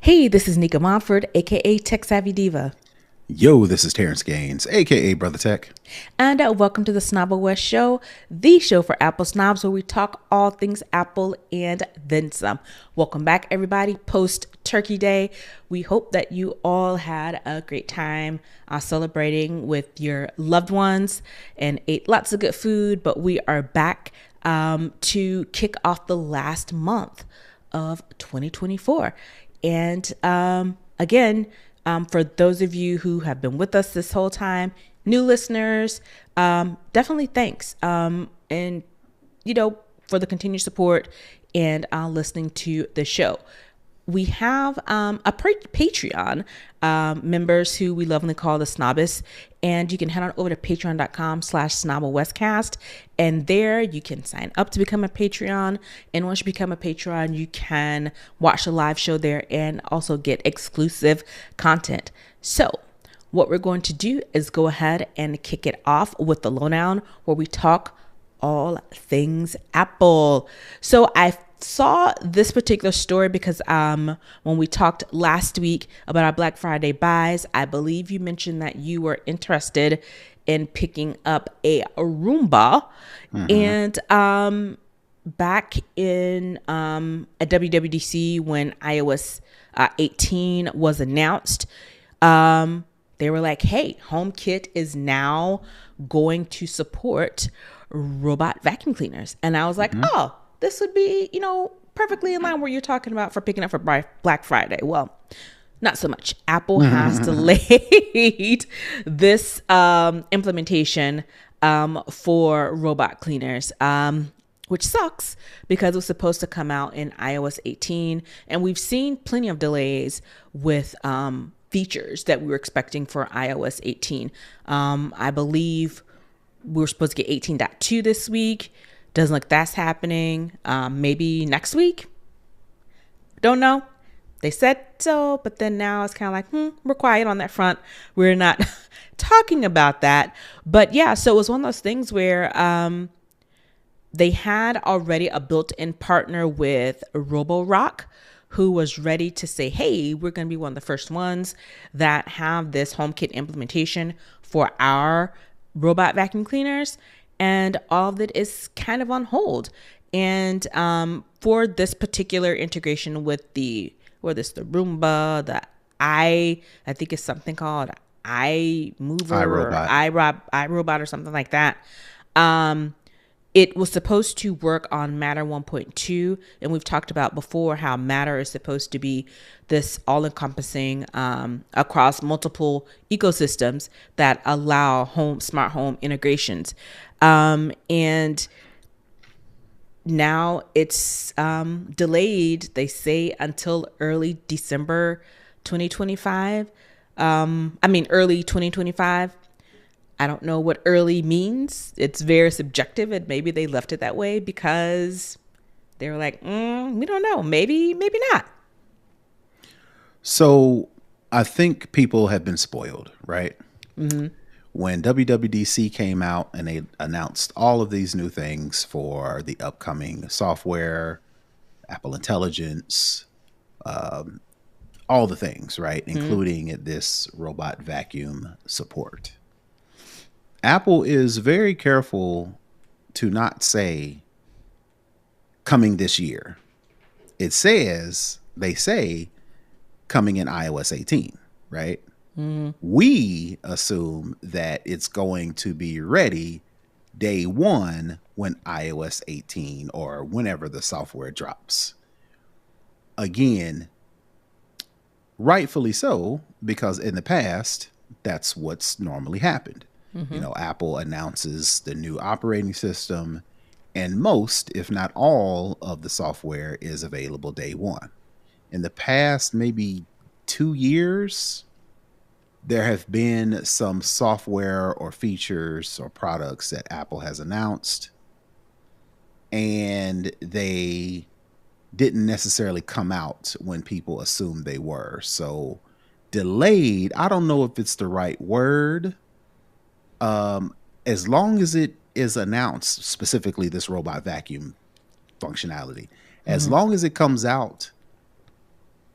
Hey, this is Nica Montford, aka Tech Savvy Diva. Yo, this is Terrance Gaines, aka Brother Tech. And welcome to the Snobble West Show, the show for Apple snobs where we talk all things Apple and then some. Welcome back, everybody, post Turkey Day. We hope that you all had a great time celebrating with your loved ones and ate lots of good food. But we are back to kick off the last month of 2024. And again, for those of you who have been with us this whole time, new listeners, definitely thanks. And, for the continued support and listening to the show. We have a Patreon members who we lovingly call the Snobbists, and you can head on over to patreon.com/SnobbleWestcast, and there you can sign up to become a Patreon. And once you become a Patreon, you can watch the live show there and also get exclusive content. So what we're going to do is go ahead and kick it off with the lowdown, where we talk all things Apple. So I saw this particular story because when we talked last week about our Black Friday buys, I believe you mentioned that you were interested in picking up a Roomba. And back in at WWDC, when iOS 18 was announced, they were like, hey, HomeKit is now going to support robot vacuum cleaners. And I was like, oh, this would be, perfectly in line where you're talking about for picking up for Black Friday. Well, not so much. Apple has delayed this implementation for robot cleaners, which sucks because it was supposed to come out in iOS 18. And we've seen plenty of delays with features that we were expecting for iOS 18. I believe we were supposed to get 18.2 this week. Doesn't look that's happening. Maybe next week. Don't know. They said so, but then now it's kind of like, we're quiet on that front. We're not talking about that. But yeah, so it was one of those things where they had already a built-in partner with Roborock, who was ready to say, hey, we're going to be one of the first ones that have this HomeKit implementation for our robot vacuum cleaners. And all of it is kind of on hold. And for this particular integration with the Roomba, I think it's something called iMover or iRobot or something like that. It was supposed to work on Matter 1.2, and we've talked about before how Matter is supposed to be this all-encompassing across multiple ecosystems that allow smart home integrations. And now it's delayed, they say, until early December 2025. Early 2025. I don't know what early means. It's very subjective, and maybe they left it that way because they were like, we don't know. Maybe not. So I think people have been spoiled, right? When WWDC came out and they announced all of these new things for the upcoming software, Apple Intelligence, all the things, right? Including this robot vacuum support. Apple is very careful to not say coming this year. They say coming in iOS 18, right? We assume that it's going to be ready day one when iOS 18 or whenever the software drops. Again, rightfully so, because in the past, that's what's normally happened. Apple announces the new operating system, and most, if not all, of the software is available day one. In the past, maybe 2 years, there have been some software or features or products that Apple has announced, and they didn't necessarily come out when people assumed they were. So delayed, I don't know if it's the right word. As long as it is announced, specifically this robot vacuum functionality, as long as it comes out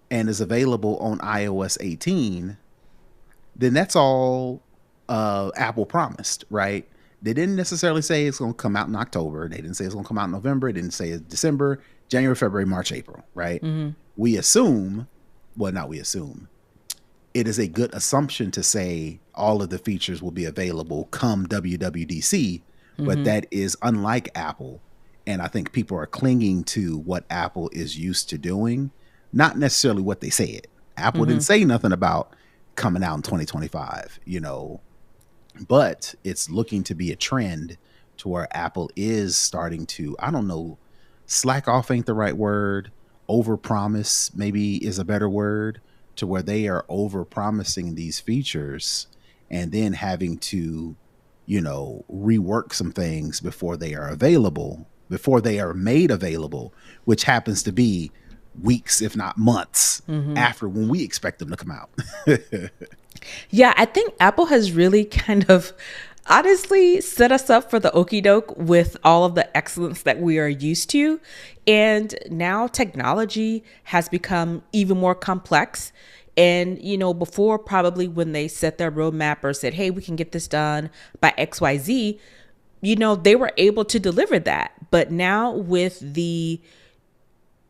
and is available on iOS 18, then that's all Apple promised, right? They didn't necessarily say it's going to come out in October. They didn't say it's going to come out in November. They didn't say it's December, January, February, March, April, right? We assume, well, not we assume, it is a good assumption to say all of the features will be available come WWDC, but that is unlike Apple. And I think people are clinging to what Apple is used to doing, not necessarily what they said. Apple didn't say nothing about coming out in 2025, you know, but it's looking to be a trend to where Apple is starting to, I don't know, slack off ain't the right word. Overpromise maybe is a better word, to where they are overpromising these features and then having to, you know, rework some things before they are available, before they are made available, which happens to be weeks, if not months after when we expect them to come out. Yeah, I think Apple has really kind of honestly set us up for the okie doke with all of the excellence that we are used to. And now technology has become even more complex. And, you know, before probably when they set their roadmap or said, hey, we can get this done by XYZ, you know, they were able to deliver that. But now with the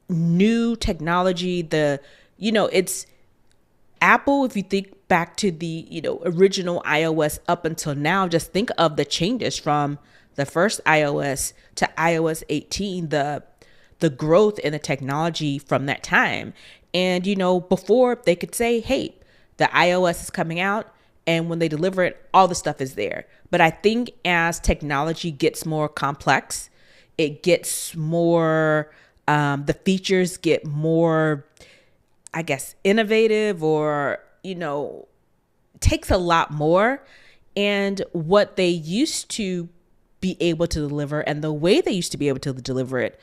new technology, it's Apple, if you think back to the, you know, original iOS up until now, just think of the changes from the first iOS to iOS 18, the growth in the technology from that time. And, you know, before they could say, hey, the iOS is coming out, and when they deliver it, all the stuff is there. But I think as technology gets more complex, it gets more, the features get more, I guess, innovative, or, you know, takes a lot more. And what they used to be able to deliver and the way they used to be able to deliver it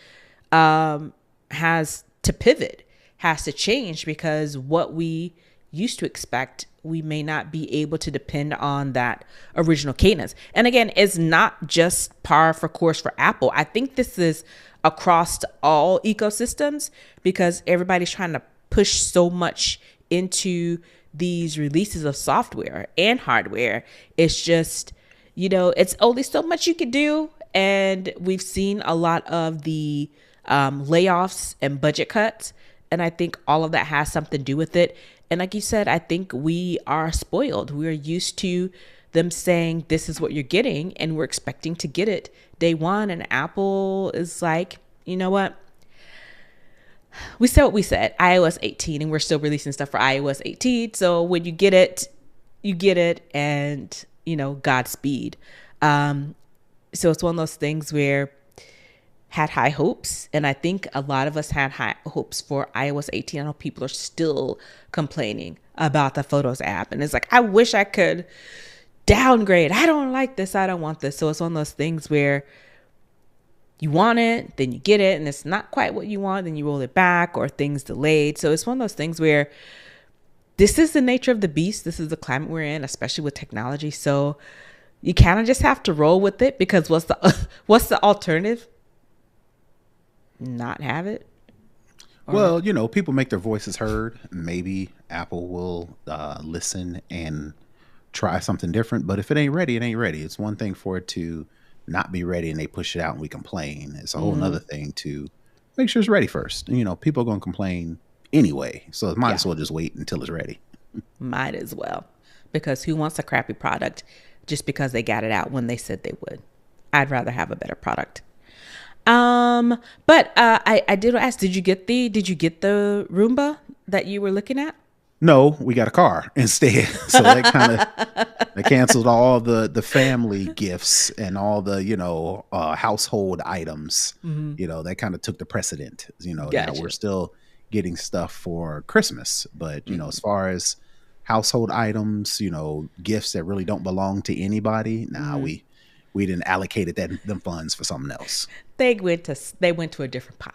has to pivot, has to change, because what we used to expect, we may not be able to depend on that original cadence. And again, it's not just par for course for Apple. I think this is across all ecosystems, because everybody's trying to push so much into these releases of software and hardware. It's just, you know, it's only so much you can do. And we've seen a lot of the layoffs and budget cuts. And I think all of that has something to do with it. And like you said, I think we are spoiled. We're used to them saying, this is what you're getting, and we're expecting to get it day one. And Apple is like, you know what? We said what we said, iOS 18, and we're still releasing stuff for iOS 18. So when you get it, you get it, and, you know, Godspeed. So it's one of those things where had high hopes, and I think a lot of us had high hopes for iOS 18. I know people are still complaining about the Photos app, and it's like, I wish I could downgrade. I don't like this. I don't want this. So it's one of those things where you want it, then you get it, and it's not quite what you want, then you roll it back, or things delayed. So it's one of those things where this is the nature of the beast. This is the climate we're in, especially with technology. So you kind of just have to roll with it, because what's the alternative? Not have it? Well, you know, people make their voices heard. Maybe Apple will listen and try something different. But if it ain't ready, it ain't ready. It's one thing for it to not be ready and they push it out and we complain. It's a whole nother thing to make sure it's ready first. You know, people are going to complain anyway. So it might as well just wait until it's ready. Might as well. Because who wants a crappy product just because they got it out when they said they would? I'd rather have a better product. But I did ask, did you get the Roomba that you were looking at? No, we got a car instead. So that kind of, they canceled all the family gifts and all the, you know, household items. You know, that kind of took the precedent. You know, Gotcha. now we're still getting stuff for Christmas, but you know, as far as household items, you know, gifts that really don't belong to anybody, we didn't allocated them funds for something else. They went to a different pot.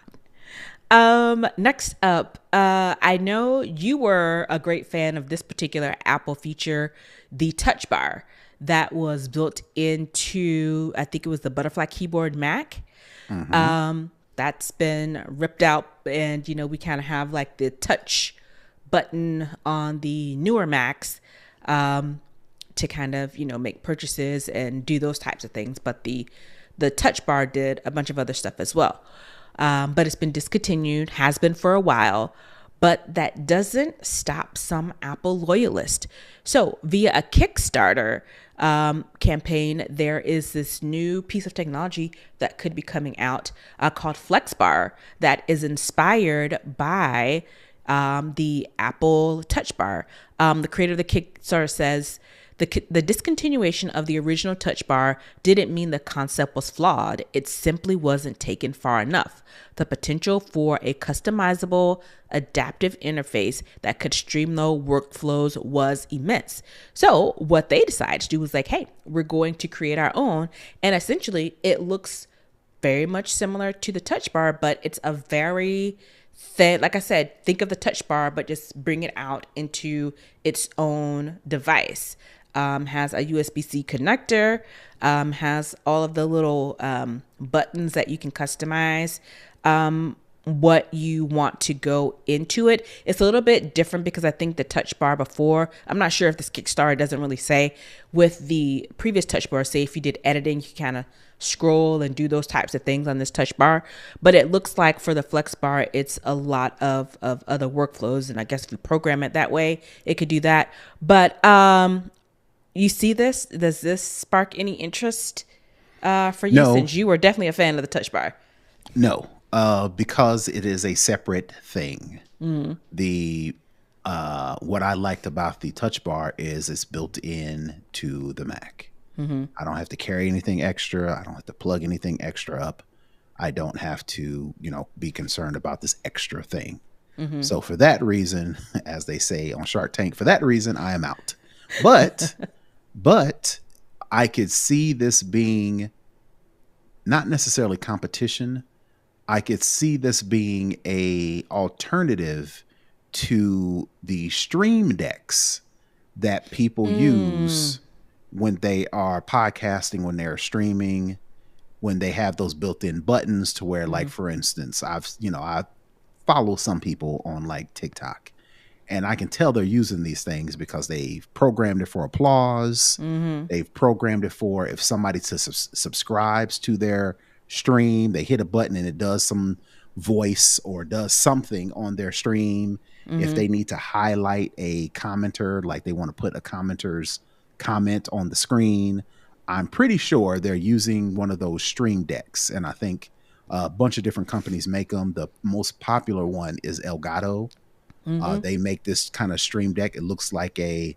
Next up, I know you were a great fan of this particular Apple feature, the Touch Bar that was built into, I think it was the Butterfly Keyboard Mac. That's been ripped out, and you know, we kind of have like the touch button on the newer Macs to kind of, make purchases and do those types of things. But the touch bar did a bunch of other stuff as well. But it's been discontinued, has been for a while. But that doesn't stop some Apple loyalists. So via a Kickstarter campaign, there is this new piece of technology that could be coming out called FlexBar that is inspired by the Apple Touch Bar. The creator of the Kickstarter says, the discontinuation of the original touch bar didn't mean the concept was flawed. It simply wasn't taken far enough. The potential for a customizable, adaptive interface that could streamline workflows was immense. So what they decided to do was like, hey, we're going to create our own. And essentially, it looks very much similar to the touch bar, but it's a very thin, like I said, think of the touch bar, but just bring it out into its own device. Has a USB-C connector, has all of the little buttons that you can customize what you want to go into it. It's a little bit different because I think the touch bar before, I'm not sure if this Kickstarter doesn't really say, with the previous touch bar, say if you did editing, you kind of scroll and do those types of things on this touch bar. But it looks like for the Flex Bar, it's a lot of other workflows. And I guess if you program it that way, it could do that. But you see this? Does this spark any interest for you? No. Since you were definitely a fan of the touch bar. No, because it is a separate thing. The what I liked about the touch bar is it's built in to the Mac. I don't have to carry anything extra. I don't have to plug anything extra up. I don't have to, be concerned about this extra thing. So for that reason, as they say on Shark Tank, for that reason, I am out. But I could see this being not necessarily competition. I could see this being a alternative to the stream decks that people use when they are podcasting, when they're streaming, when they have those built-in buttons to where, like, for instance, I follow some people on like TikTok, and I can tell they're using these things because they've programmed it for applause. They've programmed it for if somebody subscribes to their stream, they hit a button and it does some voice or does something on their stream. If they need to highlight a commenter, like they want to put a commenter's comment on the screen, I'm pretty sure they're using one of those stream decks. And I think a bunch of different companies make them. The most popular one is Elgato. They make this kind of stream deck. It looks like a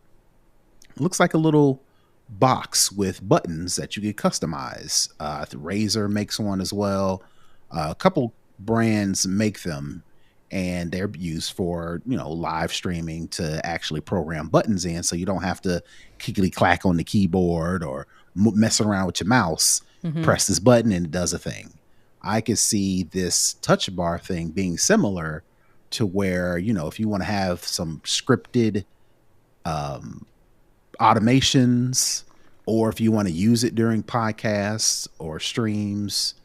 little box with buttons that you can customize. The Razer makes one as well. A couple brands make them, and they're used for, live streaming to actually program buttons in, so you don't have to clickety clack on the keyboard or mess around with your mouse. Press this button and it does a thing. I could see this touch bar thing being similar to where, if you want to have some scripted automations, or if you want to use it during podcasts or streams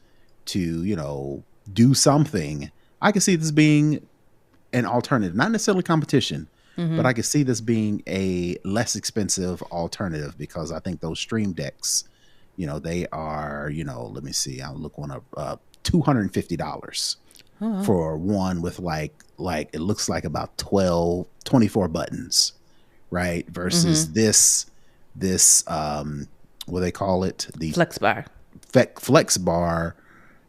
to, do something, I can see this being an alternative, not necessarily competition, but I could see this being a less expensive alternative, because I think those stream decks, they are, let me see, I'll look one up, $250 for one with like it looks like about 24 buttons, right? Versus this what they call it, the Flex Bar. Flex Bar,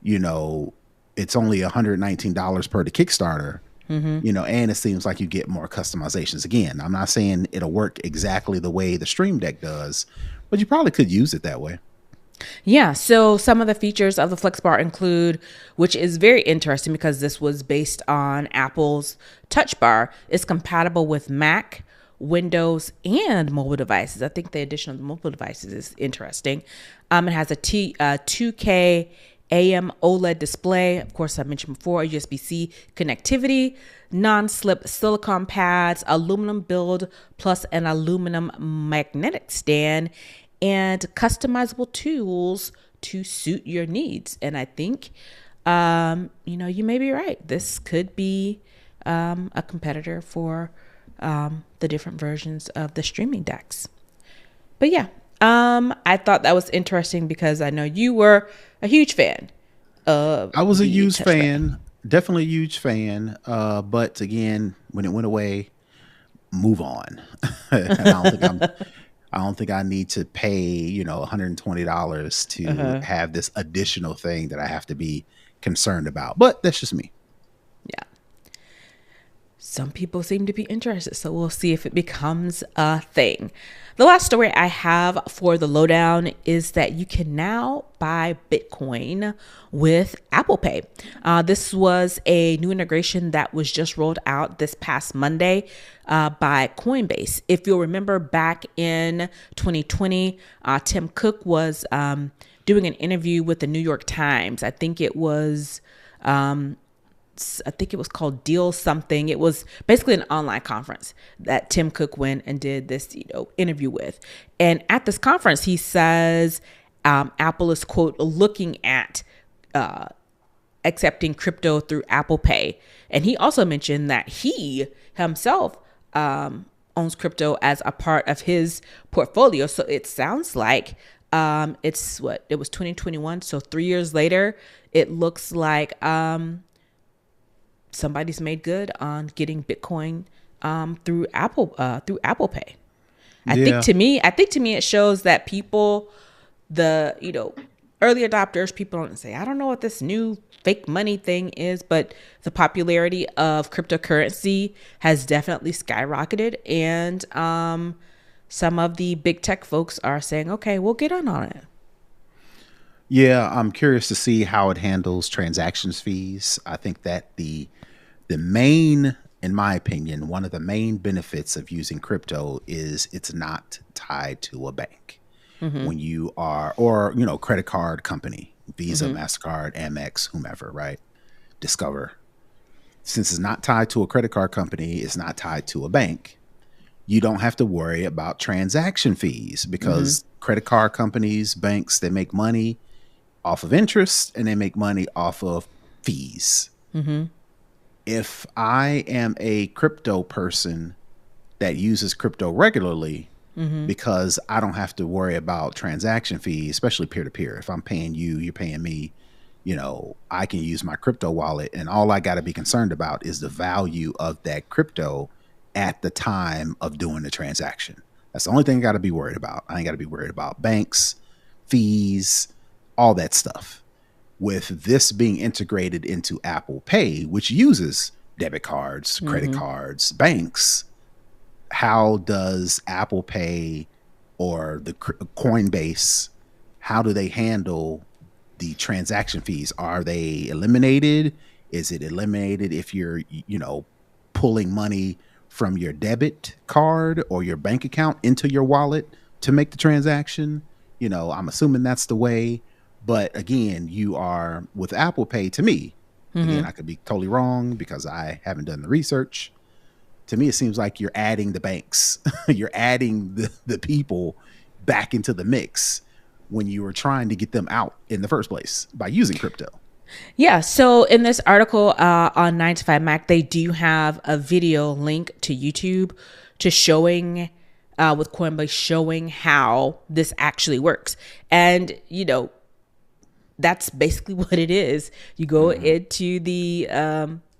it's only $119 per the Kickstarter, and it seems like you get more customizations. Again, I'm not saying it'll work exactly the way the Stream Deck does, but you probably could use it that way. Yeah, so some of the features of the Flex Bar include, which is very interesting because this was based on Apple's Touch Bar, it's compatible with Mac, Windows, and mobile devices. I think the addition of the mobile devices is interesting. It has a 2K AM OLED display. Of course, I mentioned before, USB-C connectivity, non-slip silicone pads, aluminum build, plus an aluminum magnetic stand, and customizable tools to suit your needs. And I think, you may be right. This could be a competitor for the different versions of the streaming decks. But yeah, I thought that was interesting because I know you were a huge fan of I was a the huge touchpad. fan, definitely a huge fan. But again, when it went away, move on. I don't think I need to pay, $120 to Uh-huh. have this additional thing that I have to be concerned about. But that's just me. Yeah. Some people seem to be interested, so we'll see if it becomes a thing. The last story I have for the lowdown is that you can now buy Bitcoin with Apple Pay. This was a new integration that was just rolled out this past Monday by Coinbase. If you'll remember back in 2020, Tim Cook was doing an interview with the New York Times. I think it was called Deal Something. It was basically an online conference that Tim Cook went and did this, interview with. And at this conference, he says Apple is, quote, looking at accepting crypto through Apple Pay. And he also mentioned that he himself owns crypto as a part of his portfolio. So it sounds like it was 2021. So 3 years later, it looks like somebody's made good on getting Bitcoin through Apple Pay. Yeah. I think to me it shows that people, early adopters, people don't say, I don't know what this new fake money thing is, but the popularity of cryptocurrency has definitely skyrocketed, and some of the big tech folks are saying, okay, we'll get on it. Yeah, I'm curious to see how it handles transactions fees. I think that the main, in my opinion, one of the main benefits of using crypto is it's not tied to a bank. When you are, or, credit card company, Visa, MasterCard, Amex, whomever, right? Discover. Since it's not tied to a credit card company, it's not tied to a bank, you don't have to worry about transaction fees because credit card companies, banks, they make money off of interest and they make money off of fees. If I am a crypto person that uses crypto regularly, because I don't have to worry about transaction fees, especially peer to peer. If I'm paying you, you're paying me, I can use my crypto wallet, and all I got to be concerned about is the value of that crypto at the time of doing the transaction. That's the only thing I got to be worried about. I ain't got to be worried about banks, fees, all that stuff. With this being integrated into Apple Pay, which uses debit cards, credit cards, banks, how does Apple Pay or the Coinbase, how do they handle the transaction fees? Are they eliminated? Is it eliminated if you're, pulling money from your debit card or your bank account into your wallet to make the transaction? I'm assuming that's the way. But again, you are with Apple Pay, to me, again, I could be totally wrong because I haven't done the research. To me, it seems like you're adding the banks, you're adding the people back into the mix when you were trying to get them out in the first place by using crypto. Yeah. So in this article on 9 to 5 Mac, they do have a video link to YouTube to showing with Coinbase showing how this actually works. And, that's basically what it is. You go into the,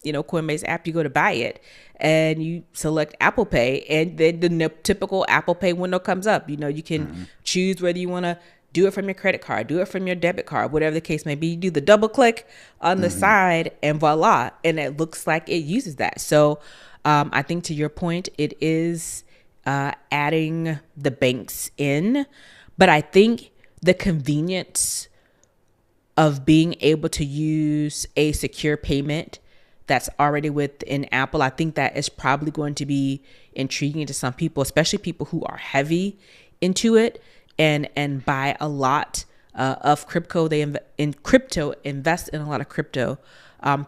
Coinbase app, you go to buy it and you select Apple Pay, and then the typical Apple Pay window comes up. You can choose whether you want to do it from your credit card, do it from your debit card, whatever the case may be. You do the double click on the side and voila. And it looks like it uses that. So I think to your point, it is adding the banks in, but I think the convenience of being able to use a secure payment that's already within Apple, I think that is probably going to be intriguing to some people, especially people who are heavy into it and buy a lot of crypto. They invest in a lot of crypto.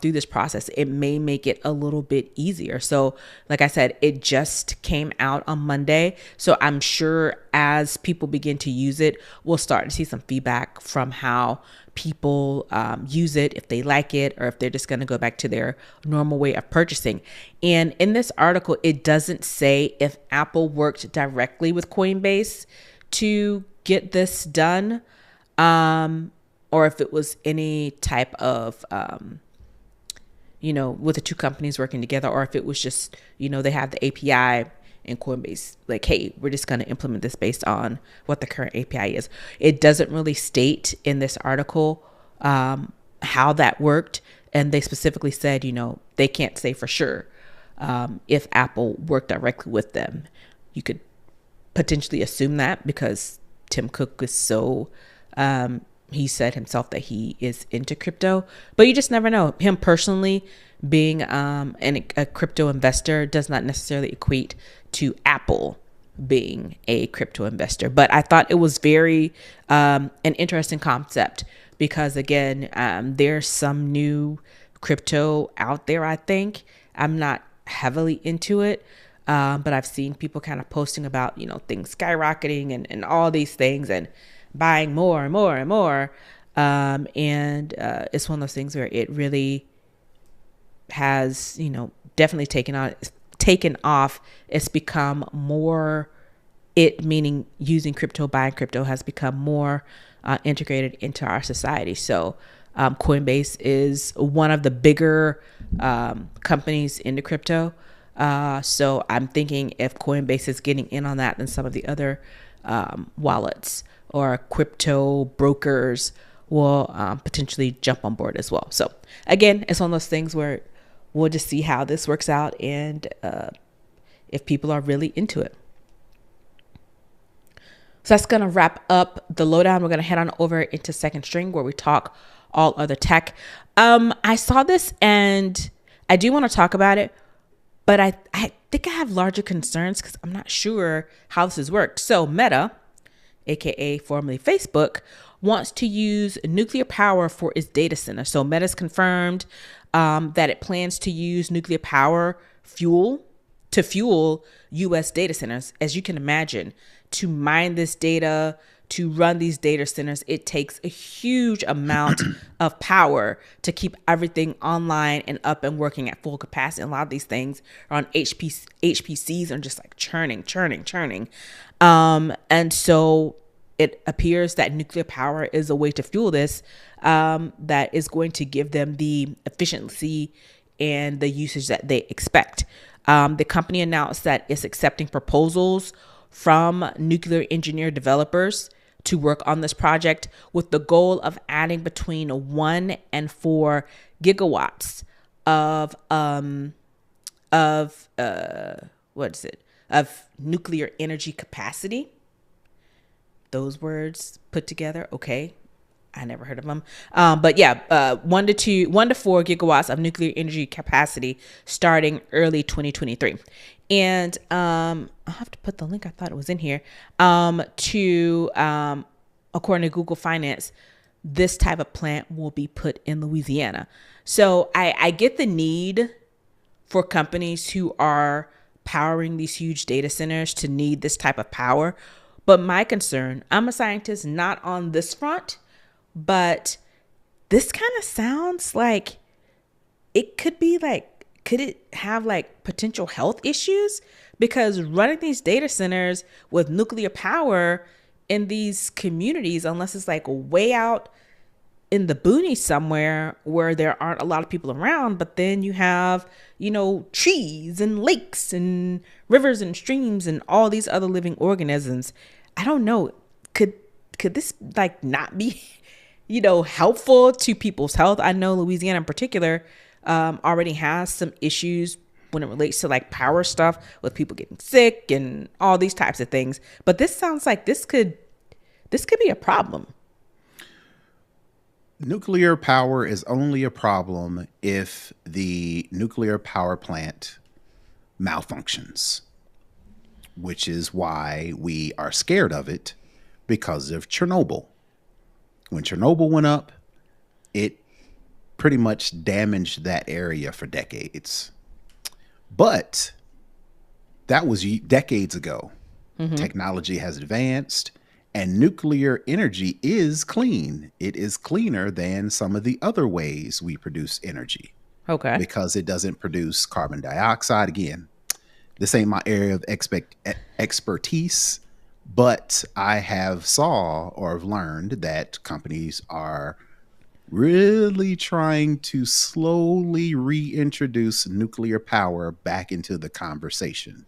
through this process, it may make it a little bit easier. So like I said, it just came out on Monday. So I'm sure as people begin to use it, we'll start to see some feedback from how people use it, if they like it, or if they're just going to go back to their normal way of purchasing. And in this article, it doesn't say if Apple worked directly with Coinbase to get this done, or if it was any type of, with the two companies working together, or if it was just, they have the API and Coinbase, like, hey, we're just going to implement this based on what the current API is. It doesn't really state in this article how that worked. And they specifically said, they can't say for sure if Apple worked directly with them. You could potentially assume that because Tim Cook is so, he said himself that he is into crypto, but you just never know. Him personally being a crypto investor does not necessarily equate to Apple being a crypto investor. But I thought it was very an interesting concept because, again, there's some new crypto out there, I think. I'm not heavily into it, but I've seen people kind of posting about, things skyrocketing and all these things and buying more and more and more. And it's one of those things where it really has, definitely taken off. It's become more, meaning using crypto, buying crypto has become more integrated into our society. So Coinbase is one of the bigger companies into crypto. So I'm thinking if Coinbase is getting in on that, then some of the other wallets or crypto brokers will potentially jump on board as well. So again, it's one of those things where we'll just see how this works out and if people are really into it. So that's going to wrap up the lowdown. We're going to head on over into Second String where we talk all other tech. I saw this and I do want to talk about it, but I think I have larger concerns because I'm not sure how this has worked. So Meta, aka formerly Facebook, wants to use nuclear power for its data center. So Meta's confirmed that it plans to use nuclear power to fuel U.S. data centers. As you can imagine, to mine this data, to run these data centers, it takes a huge amount of power to keep everything online and up and working at full capacity. And a lot of these things are on HPCs and just like churning. And so it appears that nuclear power is a way to fuel this that is going to give them the efficiency and the usage that they expect. The company announced that it's accepting proposals from nuclear engineer developers to work on this project with the goal of adding between 1 and 4 gigawatts of nuclear energy capacity. Those words put together, okay. I never heard of them. But yeah, 1 to 4 gigawatts of nuclear energy capacity starting early 2023. And I'll have to put the link. I thought it was in here. According to Google Finance, this type of plant will be put in Louisiana. So I get the need for companies who are powering these huge data centers to need this type of power. But my concern, I'm a scientist, not on this front, but this kind of sounds like it could be like, could it have like potential health issues? Because running these data centers with nuclear power in these communities, unless it's like way out in the boonies somewhere where there aren't a lot of people around, but then you have, trees and lakes and rivers and streams and all these other living organisms. I don't know. Could this like not be, helpful to people's health? I know Louisiana in particular already has some issues when it relates to like power stuff with people getting sick and all these types of things. But this sounds like this could be a problem. Nuclear power is only a problem if the nuclear power plant malfunctions, which is why we are scared of it because of Chernobyl. When Chernobyl went up, it pretty much damaged that area for decades. But that was decades ago. Technology has advanced, and nuclear energy is clean. It is cleaner than some of the other ways we produce energy. Okay. Because it doesn't produce carbon dioxide. Again, this ain't my area of expertise, but I have saw or have learned that companies are really trying to slowly reintroduce nuclear power back into the conversation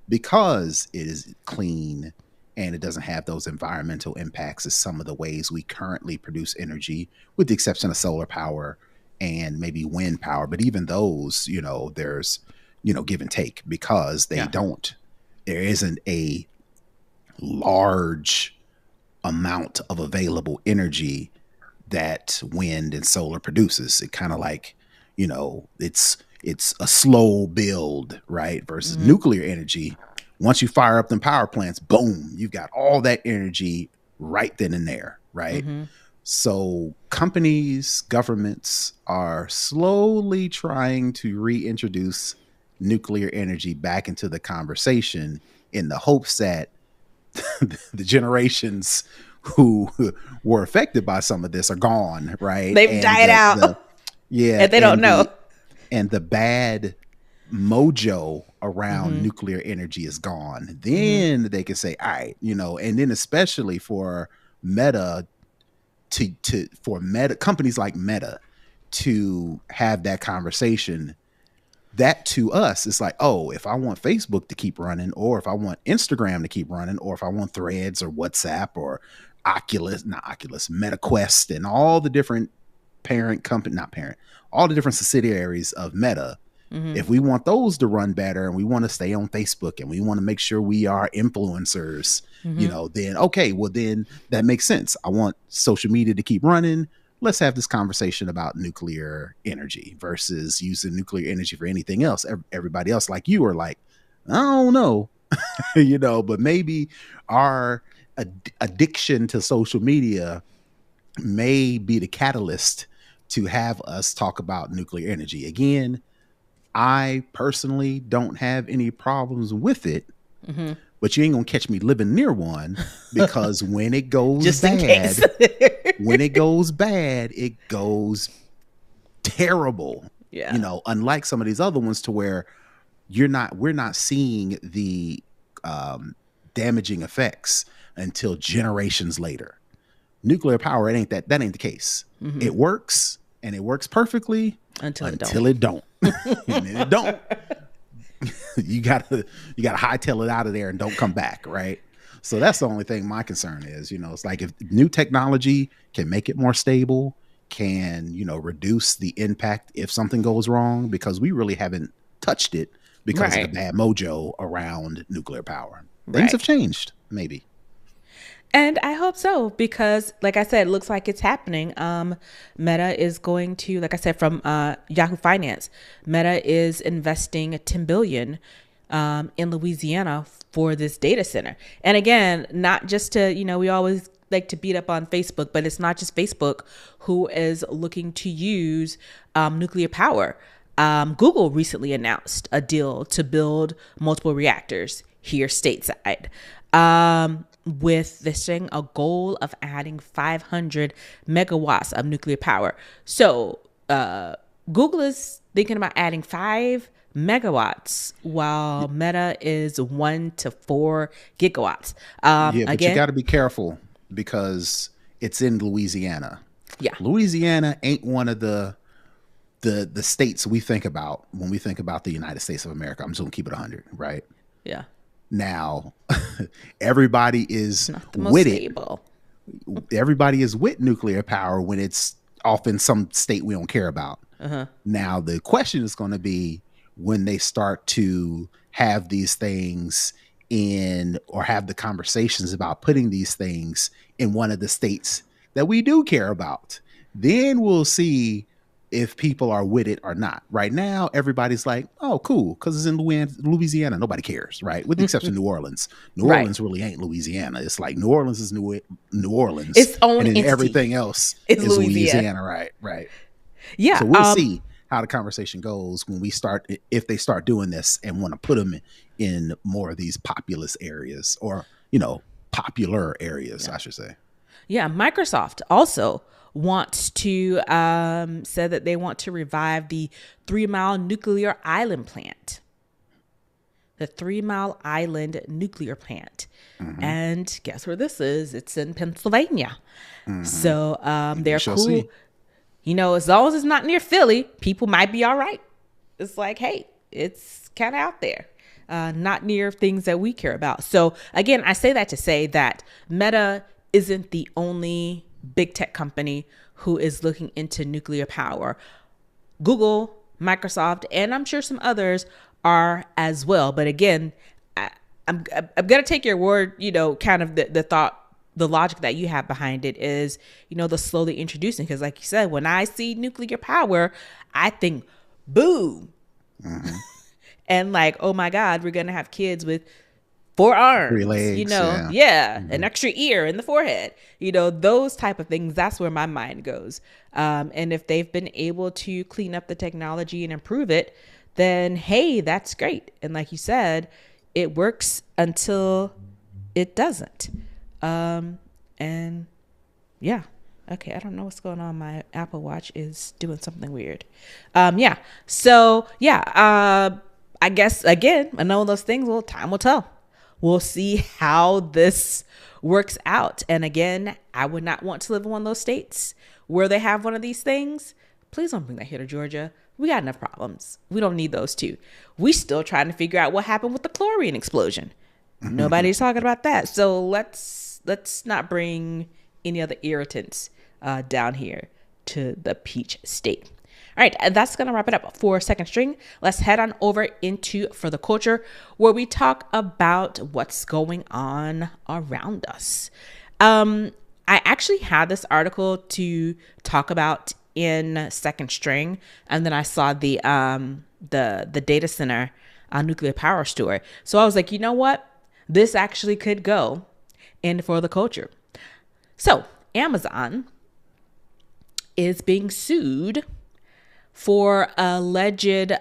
because it is clean and it doesn't have those environmental impacts as some of the ways we currently produce energy, with the exception of solar power and maybe wind power. But even those, there's, give and take because there isn't a large amount of available energy that wind and solar produces. It kind of like, it's a slow build, right? Versus nuclear energy. Once you fire up them power plants, boom, you've got all that energy right then and there, right? So companies, governments are slowly trying to reintroduce nuclear energy back into the conversation in the hopes that the generations who were affected by some of this are gone, right? They've died out. And they don't know. And the bad mojo around nuclear energy is gone. Then they can say, all right, and then especially for Meta for companies like Meta to have that conversation, that to us is like, oh, if I want Facebook to keep running, or if I want Instagram to keep running, or if I want Threads or WhatsApp or MetaQuest and all the different all the different subsidiaries of Meta. If we want those to run better and we want to stay on Facebook and we want to make sure we are influencers, then okay, well then that makes sense. I want social media to keep running. Let's have this conversation about nuclear energy versus using nuclear energy for anything else. Everybody else, like you, are like, I don't know, but maybe our addiction to social media may be the catalyst to have us talk about nuclear energy. Again, I personally don't have any problems with it, but you ain't gonna catch me living near one, because when it goes bad, it goes terrible. Yeah. Unlike some of these other ones to where we're not seeing the damaging effects until generations later. Nuclear power, that ain't the case. It works, and it works perfectly until it don't. And then it don't. You gotta hightail it out of there and don't come back, right? So that's the only thing my concern is. It's like, if new technology can make it more stable, can reduce the impact if something goes wrong, because we really haven't touched it because of the bad mojo around nuclear power. Things have changed, maybe. And I hope so, because like I said, it looks like it's happening. Meta is going to, like I said, from Yahoo Finance, Meta is investing $10 billion in Louisiana for this data center. And again, not just to, we always like to beat up on Facebook, but it's not just Facebook who is looking to use nuclear power. Google recently announced a deal to build multiple reactors here stateside. With this thing, a goal of adding 500 megawatts of nuclear power. So Google is thinking about adding 5 megawatts, while Meta is 1 to 4 gigawatts. But you got to be careful because it's in Louisiana. Yeah, Louisiana ain't one of the states we think about when we think about the United States of America. I'm just gonna keep it 100, right? Yeah. Now, everybody is with stable. Everybody is with nuclear power when it's off in some state we don't care about. Now, the question is going to be when they start to have these things or have the conversations about putting these things in one of the states that we do care about. Then we'll see if people are with it or not. Right now, everybody's like, oh, cool, because it's in Louisiana. Nobody cares, right? With the exception of New Orleans. New Orleans really ain't Louisiana. It's like New Orleans is New Orleans. Its own entity. Everything else is Louisiana. Right. Yeah. So we'll see how the conversation goes when we start, if they start doing this and want to put them in more of these populous areas, or, popular areas, I should say. Yeah, Microsoft also wants to said that they want to revive the 3 Mile nuclear island plant. The 3 Mile Island nuclear plant. And guess where this is? It's in Pennsylvania. So they're cool. See. As long as it's not near Philly, people might be all right. It's like, hey, it's kind of out there. Not near things that we care about. So again, I say that to say that Meta isn't the only big tech company who is looking into nuclear power. Google, Microsoft, and I'm sure some others are as well. But again, I'm going to take your word, kind of the thought, the logic that you have behind it is, the slowly introducing. Because like you said, when I see nuclear power, I think, boom. And like, oh my God, we're going to have kids with 4 arms, 3 legs, an extra ear in the forehead, those type of things. That's where my mind goes. And if they've been able to clean up the technology and improve it, then, hey, that's great. And like you said, it works until it doesn't. And yeah. Okay. I don't know what's going on. My Apple Watch is doing something weird. So I guess again, another of those things, well, time will tell. We'll see how this works out. And again, I would not want to live in one of those states where they have one of these things. Please don't bring that here to Georgia. We got enough problems. We don't need those two. We still trying to figure out what happened with the chlorine explosion. Nobody's talking about that. So let's not bring any other irritants down here to the Peach State. All right, that's going to wrap it up for Second String. Let's head on over into For the Culture, where we talk about what's going on around us. I actually had this article to talk about in Second String, and then I saw the data center nuclear power story. So I was like, you know what? This actually could go in For the Culture. So Amazon is being sued for alleged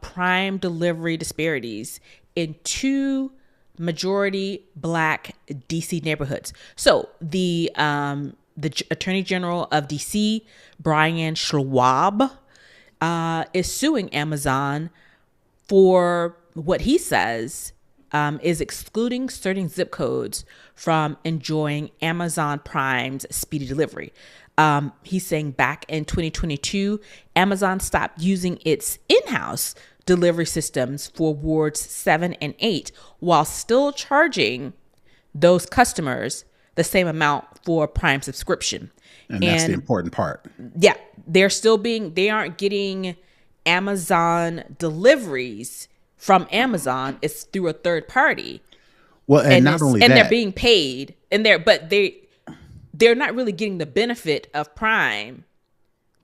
Prime delivery disparities in 2 majority Black DC neighborhoods. So the Attorney General of DC, Brian Schwab, is suing Amazon for what he says is excluding certain zip codes from enjoying Amazon Prime's speedy delivery. He's saying back in 2022, Amazon stopped using its in-house delivery systems for wards 7 and 8 while still charging those customers the same amount for Prime subscription. And that's the important part. Yeah, they aren't getting Amazon deliveries from Amazon. It's through a third party. Well, and not only that, they're being paid, they're not really getting the benefit of Prime,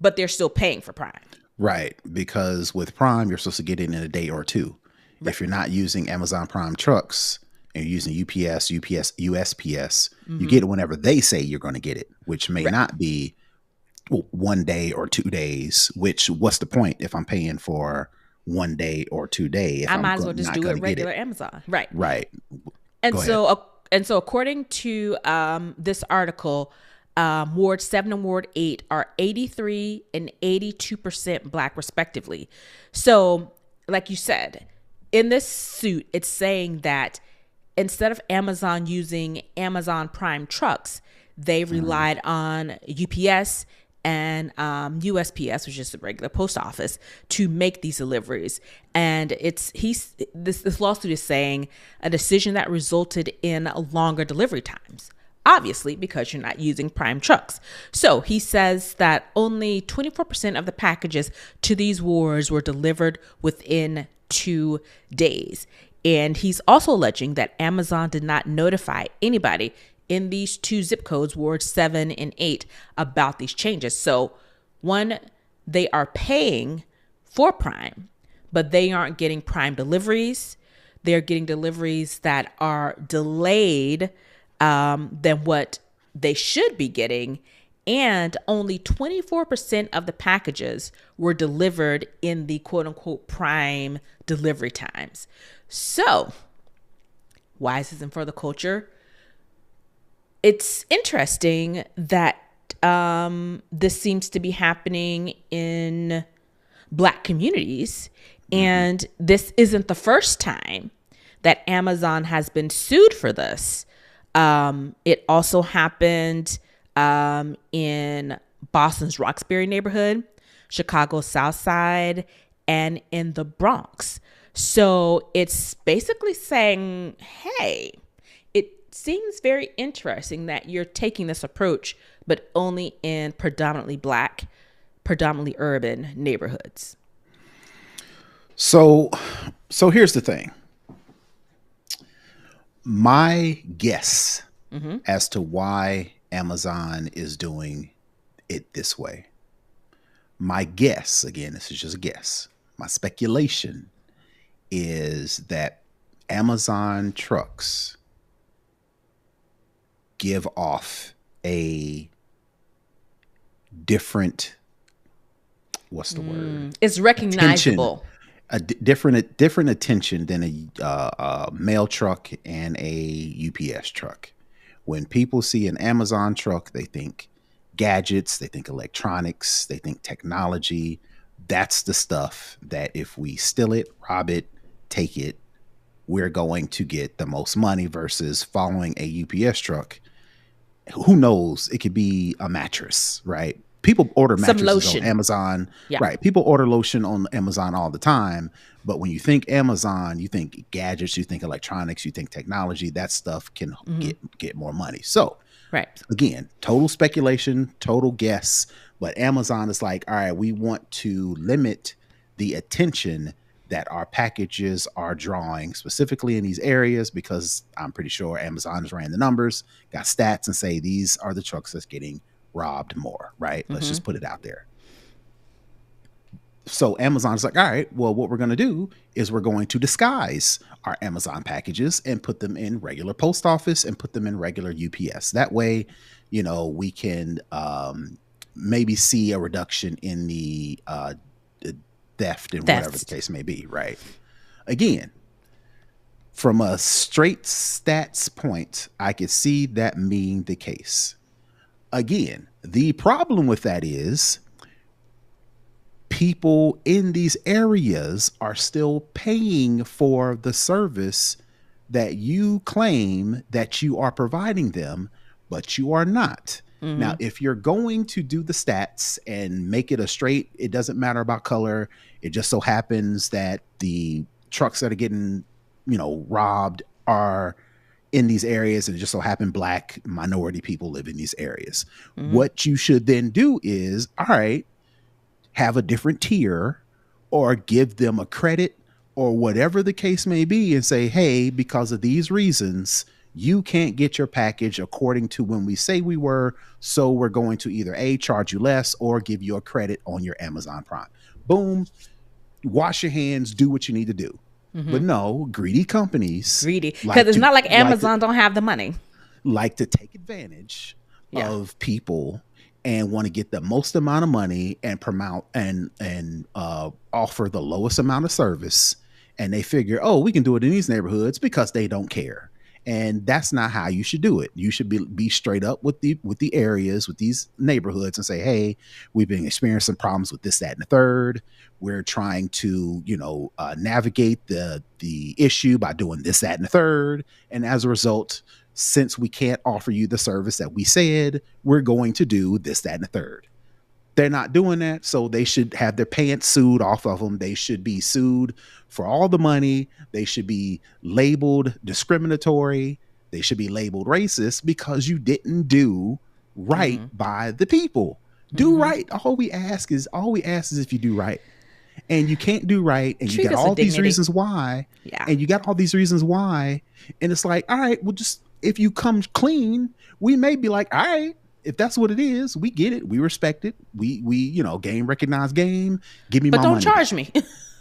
but they're still paying for Prime. Right, because with Prime, you're supposed to get it in a day or 2. Right. If you're not using Amazon Prime trucks and you're using UPS, USPS, you get it whenever they say you're going to get it, which may not be 1 day or 2 days, what's the point if I'm paying for 1 day or 2 days? I might as well just do it regular Amazon. Right. Right. And so according to this article, Ward 7 and Ward 8 are 83 and 82% Black respectively. So like you said, in this suit, it's saying that instead of Amazon using Amazon Prime trucks, they relied on UPS and USPS, which is the regular post office, to make these deliveries. And this lawsuit is saying a decision that resulted in longer delivery times, obviously because you're not using Prime trucks. So he says that only 24% of the packages to these wards were delivered within 2 days. And he's also alleging that Amazon did not notify anybody in these 2 zip codes, wards 7 and 8, about these changes. So one, they are paying for Prime, but they aren't getting Prime deliveries. They're getting deliveries that are delayed than what they should be getting. and only 24% of the packages were delivered in the quote unquote prime delivery times. So, why is this in for the culture? It's interesting that this seems to be happening in Black communities, and this isn't the first time that Amazon has been sued for this. It also happened in Boston's Roxbury neighborhood, Chicago's South Side, and in the Bronx. So it's basically saying, hey, it seems very interesting that you're taking this approach, but only in predominantly Black, predominantly urban neighborhoods. So here's the thing. My guess as to why Amazon is doing it this way. My guess, again, this is just a guess. My speculation is that Amazon trucks give off a different, what's the word? It's recognizable. Different attention than a mail truck and a UPS truck. When people see an Amazon truck, they think gadgets, they think electronics, they think technology. That's the stuff that if we steal it, rob it, take it, we're going to get the most money versus following a UPS truck. Who knows? It could be a mattress, right? People order mattresses on Amazon. Yeah. Right. People order lotion on Amazon all the time. But when you think Amazon, you think gadgets, you think electronics, you think technology. That stuff can get more money. So, right. Again, total speculation, total guess. But Amazon is like, all right, we want to limit the attention that our packages are drawing specifically in these areas, because I'm pretty sure Amazon has ran the numbers, got stats, and say these are the trucks that's getting robbed more, right? Let's just put it out there. So Amazon's like, all right, well, what we're going to do is we're going to disguise our Amazon packages and put them in regular post office and put them in regular UPS. That way, we can maybe see a reduction in the theft and whatever the case may be, right? Again, from a straight stats point, I could see that being the case. Again, the problem with that is people in these areas are still paying for the service that you claim that you are providing them, but you are not. Now, if you're going to do the stats and make it a straight, it doesn't matter about color. It just so happens that the trucks that are getting, robbed are in these areas, and it just so happen Black minority people live in these areas. What you should then do is, all right, have a different tier or give them a credit or whatever the case may be and say, hey, because of these reasons, you can't get your package according to when we say we were. So we're going to either A, charge you less, or give you a credit on your Amazon Prime. Boom. Wash your hands, do what you need to do. But no, greedy companies. Because it's not like Amazon don't have the money. Like to take advantage of people and want to get the most amount of money and promote and offer the lowest amount of service. And they figure, oh, we can do it in these neighborhoods because they don't care. And that's not how you should do it. You should be straight up with the areas, with these neighborhoods, and say, hey, we've been experiencing problems with this, that, and the third. We're trying to, navigate the issue by doing this, that, and the third. And as a result, since we can't offer you the service that we said, we're going to do this, that, and the third. They're not doing that, so they should have their pants sued off of them. They should be sued for all the money. They should be labeled discriminatory. They should be labeled racist because you didn't do right by the people. Do right. All we ask is if you do right. And you can't do right, and you got all these reasons why. Yeah. And you got all these reasons why. And it's like, all right, well, just if you come clean, we may be like, all right, if that's what it is, we get it. We respect it. We game recognize game. Give me my money. But don't charge me.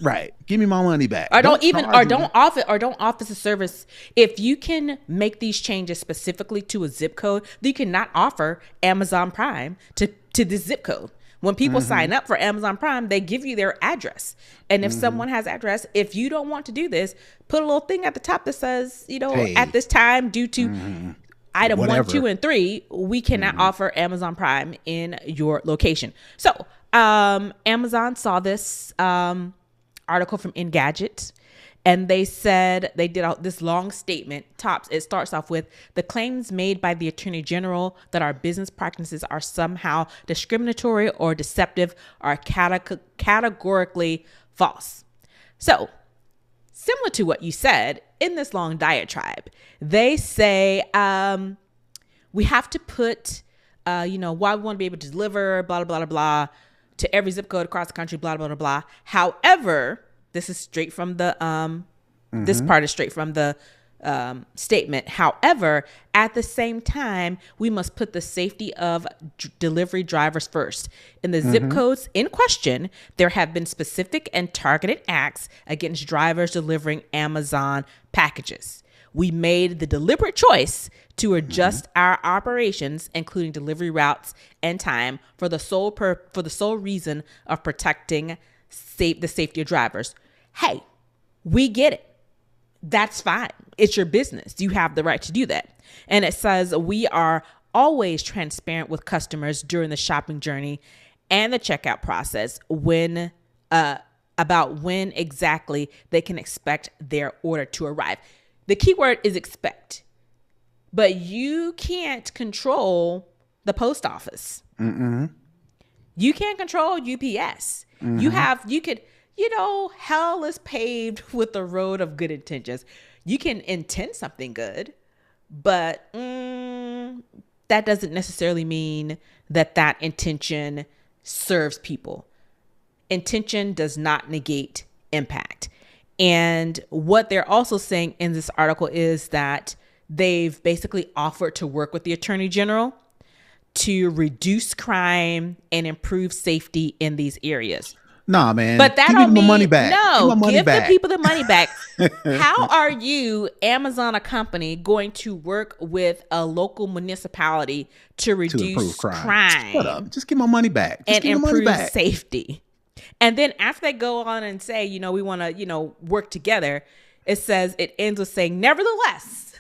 Right. Give me my money back. Or Don't charge me. don't offer the service. If you can make these changes specifically to a zip code, then you cannot offer Amazon Prime to this zip code. When people sign up for Amazon Prime, they give you their address. And if someone has address, if you don't want to do this, put a little thing at the top that says, Hey. at this time, due to item Whatever. 1, 2, and 3, we cannot offer Amazon Prime in your location. So Amazon saw this article from Engadget, and they said they did this long statement. It starts off with the claims made by the Attorney General that our business practices are somehow discriminatory or deceptive are categorically false. So, similar to what you said in this long diatribe, they say we have to put, why we want to be able to deliver, blah, blah, blah, blah, to every zip code across the country, blah, blah, blah, blah. However, this is straight from the, this part is straight from the statement. However, at the same time, we must put the safety of delivery drivers first. In the zip codes in question, there have been specific and targeted acts against drivers delivering Amazon packages. We made the deliberate choice to adjust our operations, including delivery routes and time, for the sole reason of protecting the safety of drivers. Hey, we get it. That's fine. It's your business. You have the right to do that. And it says we are always transparent with customers during the shopping journey and the checkout process about when exactly they can expect their order to arrive. The key word is expect, but you can't control the post office. You can't control UPS. Hell is paved with the road of good intentions. You can intend something good, but that doesn't necessarily mean that intention serves people. Intention does not negate impact. And what they're also saying in this article is that they've basically offered to work with the Attorney General to reduce crime and improve safety in these areas. Nah, man. But that give don't me mean my money back. No, give back. the people the money back. How are you, Amazon, a company, going to work with a local municipality to reduce crime? Shut up. Just give my money back. And improve safety. And then after they go on and say, we want to, work together, it ends with saying, nevertheless,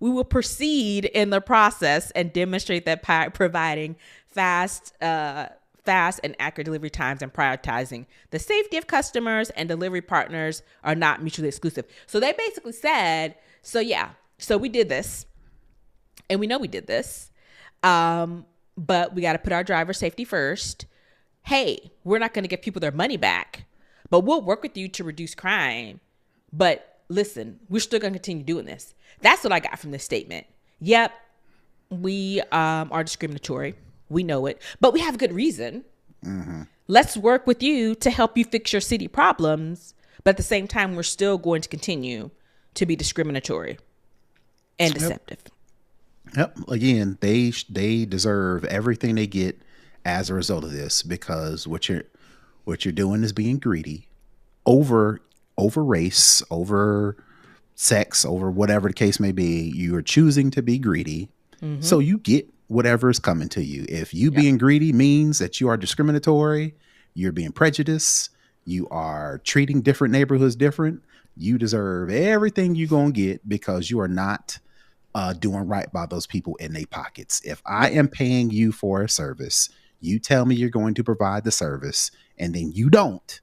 we will proceed in the process and demonstrate that providing fast and accurate delivery times and prioritizing the safety of customers and delivery partners are not mutually exclusive. So they basically said, so we did this, and we know we did this, but we got to put our driver safety first. Hey, we're not going to give people their money back, but we'll work with you to reduce crime. But listen, we're still going to continue doing this. That's what I got from this statement. Yep, we are discriminatory. We know it, but we have good reason. Let's work with you to help you fix your city problems. But at the same time, we're still going to continue to be discriminatory and deceptive. Yep. Again, they deserve everything they get as a result of this, because what you're doing is being greedy over race, over sex, over whatever the case may be. You are choosing to be greedy, so you get whatever is coming to you. If you being greedy means that you are discriminatory, you're being prejudiced, you are treating different neighborhoods different, you deserve everything you're gonna get, because you are not doing right by those people in their pockets. If I am paying you for a service, you tell me you're going to provide the service, and then you don't,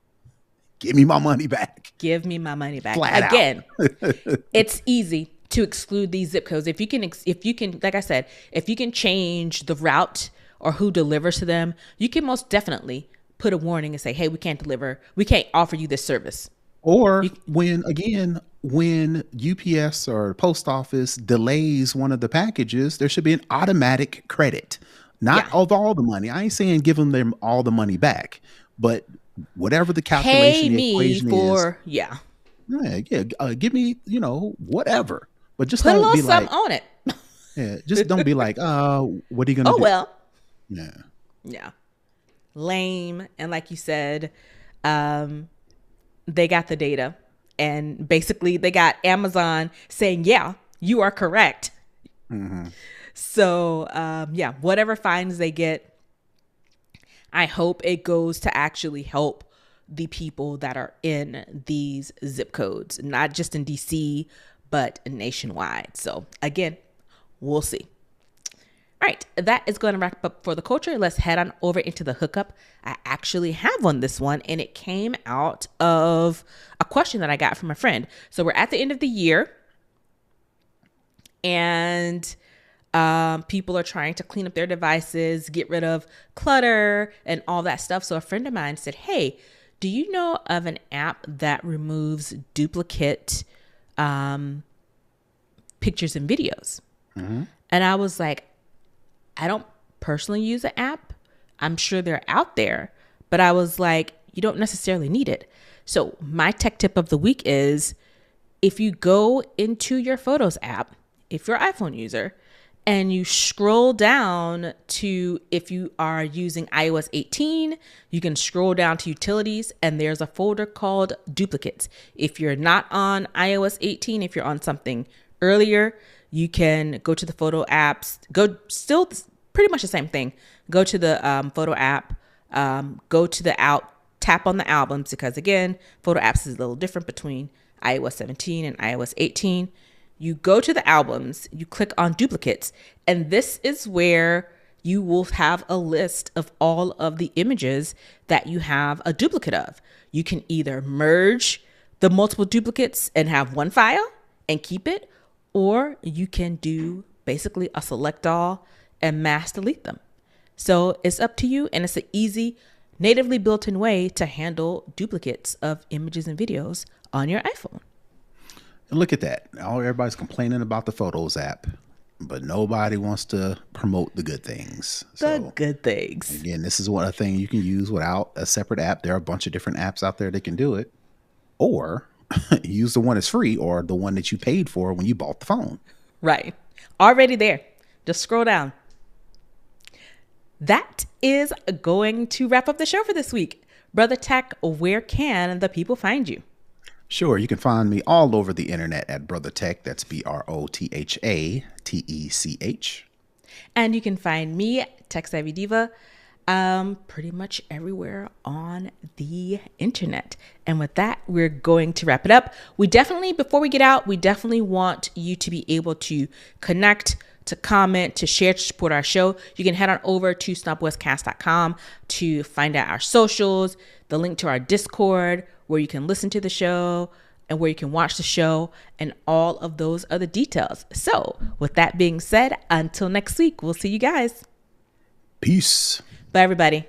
give me my money back. Give me my money back. Flat Again, it's easy to exclude these zip codes. If you can, like I said, if you can change the route or who delivers to them, you can most definitely put a warning and say, hey, we can't offer you this service. Or when UPS or post office delays one of the packages, there should be an automatic credit. Not of all the money. I ain't saying give them all the money back, but whatever the calculation, the equation is. Give me, whatever. But just put don't a little be something like, on it. just don't be like, what are you gonna do? Oh well. Yeah. Lame. And like you said, they got the data, and basically they got Amazon saying, yeah, you are correct. So yeah, whatever fines they get, I hope it goes to actually help the people that are in these zip codes, not just in DC, but nationwide. So again, we'll see. All right, that is going to wrap up for the culture. Let's head on over into the hookup. I actually have on this one, and it came out of a question that I got from a friend. So we're at the end of the year, and people are trying to clean up their devices, get rid of clutter and all that stuff. So a friend of mine said, hey, do you know of an app that removes duplicate pictures and videos? And I was like, I don't personally use an app. I'm sure they're out there, but I was like, you don't necessarily need it. So my tech tip of the week is, if you go into your Photos app, if you're an iPhone user, and you scroll down to, if you are using iOS 18, you can scroll down to utilities, and there's a folder called duplicates. If you're not on iOS 18, if you're on something earlier, you can go to the photo apps, go still pretty much the same thing. Go to the photo app, go to the tap on the albums, because again, photo apps is a little different between iOS 17 and iOS 18. You go to the albums, you click on duplicates, and this is where you will have a list of all of the images that you have a duplicate of. You can either merge the multiple duplicates and have one file and keep it, or you can do basically a select all and mass delete them. So it's up to you, and it's an easy, natively built-in way to handle duplicates of images and videos on your iPhone. And look at that. Everybody's complaining about the Photos app, but nobody wants to promote the good things. The good things. Again, this is one thing you can use without a separate app. There are a bunch of different apps out there that can do it. Or use the one that's free, or the one that you paid for when you bought the phone. Right. Already there. Just scroll down. That is going to wrap up the show for this week. Brother Tech, where can the people find you? Sure, you can find me all over the internet at Brother Tech. That's BROTHATECH. And you can find me, Tech Savvy Diva, pretty much everywhere on the internet. And with that, we're going to wrap it up. Before we get out, we definitely want you to be able to connect, to comment, to share, to support our show. You can head on over to snobwestcast.com to find out our socials, the link to our Discord, where you can listen to the show and where you can watch the show, and all of those other details. So with that being said, until next week, we'll see you guys. Peace. Bye, everybody.